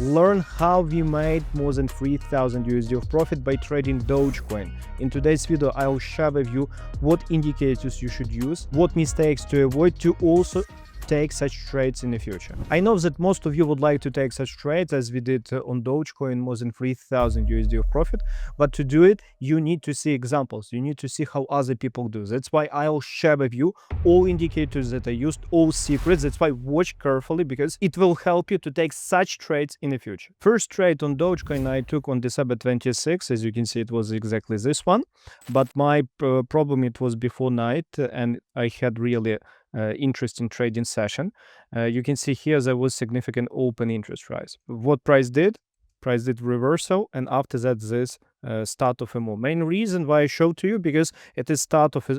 Learn how we made more than 3,000 USD of profit by trading Dogecoin. In today's video, I'll share with you what indicators you should use, what mistakes to avoid to also take such trades in the future. I know that most of you would like to take such trades as we did on Dogecoin, more than 3,000 USD of profit, but to do it, you need to see examples. You need to see how other people do. That's why I'll share with you all indicators that I used, all secrets. That's why watch carefully, because it will help you to take such trades in the future. First trade on Dogecoin I took on December 26. As you can see, it was exactly this one, but my problem, it was before night and I had really interesting trading session. You can see here there was significant open interest rise. What price did? Price did reversal, and after that this start of a move. Main reason why I showed to you, because it is start of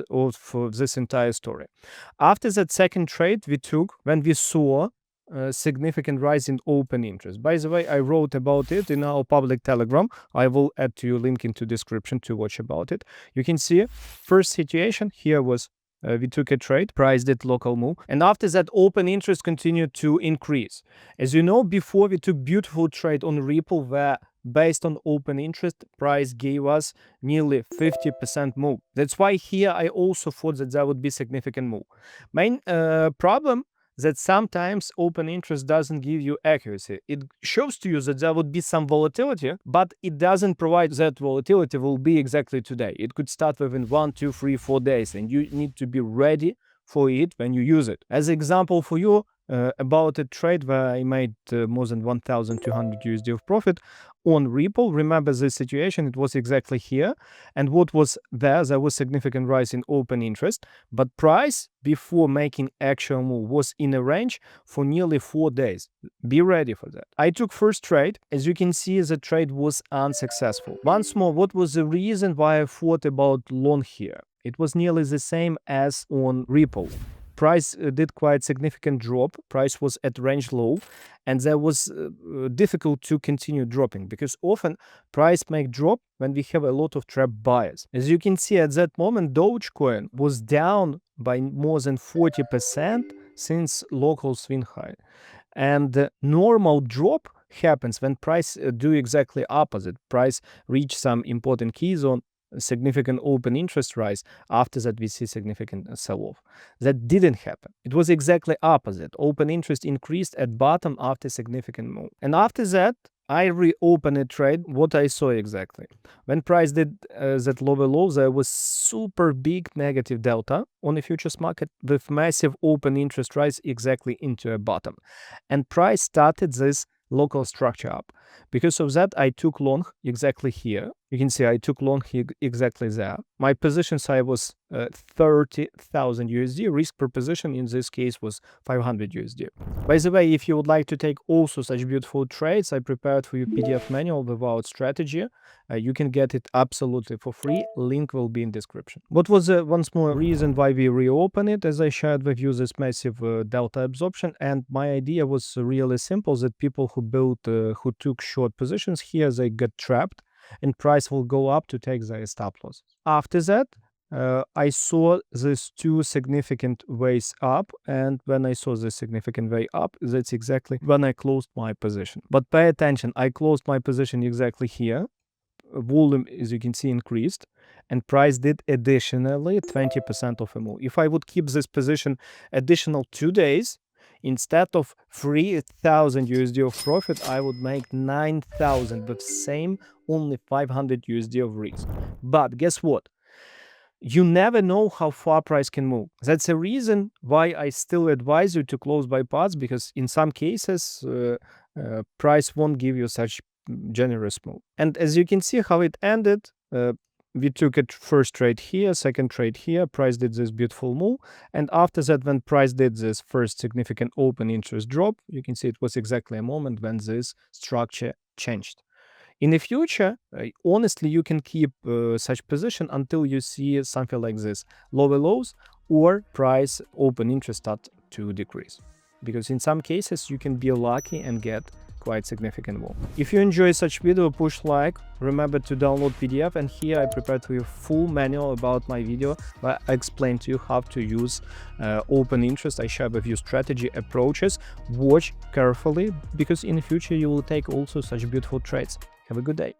this entire story. After that second trade we took, when we saw a significant rise in open interest. By the way, I wrote about it in our public Telegram. I will add to you link into description to watch about it. You can see first situation here was we took a trade, price did local move, and after that open interest continued to increase. As you know, before we took beautiful trade on Ripple where based on open interest, price gave us nearly 50% move. That's why here I also thought that there would be significant move. Main problem that sometimes open interest doesn't give you accuracy. It shows to you that there would be some volatility, but it doesn't provide that volatility will be exactly today. It could start within 1, 2, 3, 4 days, and you need to be ready for it when you use it. As an example for you, about a trade where I made more than 1,200 USD of profit on Ripple. Remember this situation, it was exactly here. And what was there? There was significant rise in open interest, but price before making actual move was in a range for nearly 4 days. Be ready for that. I took first trade. As you can see, the trade was unsuccessful. Once more, what was the reason why I thought about long here? It was nearly the same as on Ripple. Price did quite significant drop. Price was at range low, and there was difficult to continue dropping, because often price may drop when we have a lot of trap buyers. As you can see, at that moment Dogecoin was down by more than 40% since local swing high, and the normal drop happens when price do exactly opposite. Price reach some important key zone, significant open interest rise. After that we see significant sell-off. That didn't happen. It was exactly opposite. Open interest increased at bottom after significant move, and after that I reopened a trade. What I saw exactly, when price did that lower low, there was super big negative delta on the futures market with massive open interest rise exactly into a bottom, and price started this local structure up. Because of that I took long exactly here. You can see I took long here exactly there. My position size was 30,000 USD. Risk per position in this case was 500 USD. By the way, if you would like to take also such beautiful trades, I prepared for you PDF manual without strategy. You can get it absolutely for free. Link will be in description. What was once more reason why we reopen it? As I shared with you, this massive delta absorption, and my idea was really simple, that people who who took short positions here, they get trapped and price will go up to take their stop loss. After that I saw these two significant ways up, and when I saw this significant way up, that's exactly when I closed my position. But pay attention, I closed my position exactly here. Volume, as you can see, increased, and price did additionally 20% of a move. If I would keep this position additional 2 days, instead of 3,000 USD of profit, I would make 9,000 with same only 500 USD of risk. But guess what? You never know how far price can move. That's a reason why I still advise you to close by parts, because in some cases price won't give you such generous move. And as you can see how it ended, we took a first trade here, second trade here, price did this beautiful move, and after that, when price did this first significant open interest drop, you can see it was exactly a moment when this structure changed. In the future, honestly, you can keep such position until you see something like this, lower lows or price open interest start to decrease. Because in some cases, you can be lucky and get quite significant one. If you enjoy such video, push like, remember to download PDF, and here I prepared for you full manual about my video where I explain to you how to use open interest. I share with you strategy approaches. Watch carefully, because in the future you will take also such beautiful trades. Have a good day.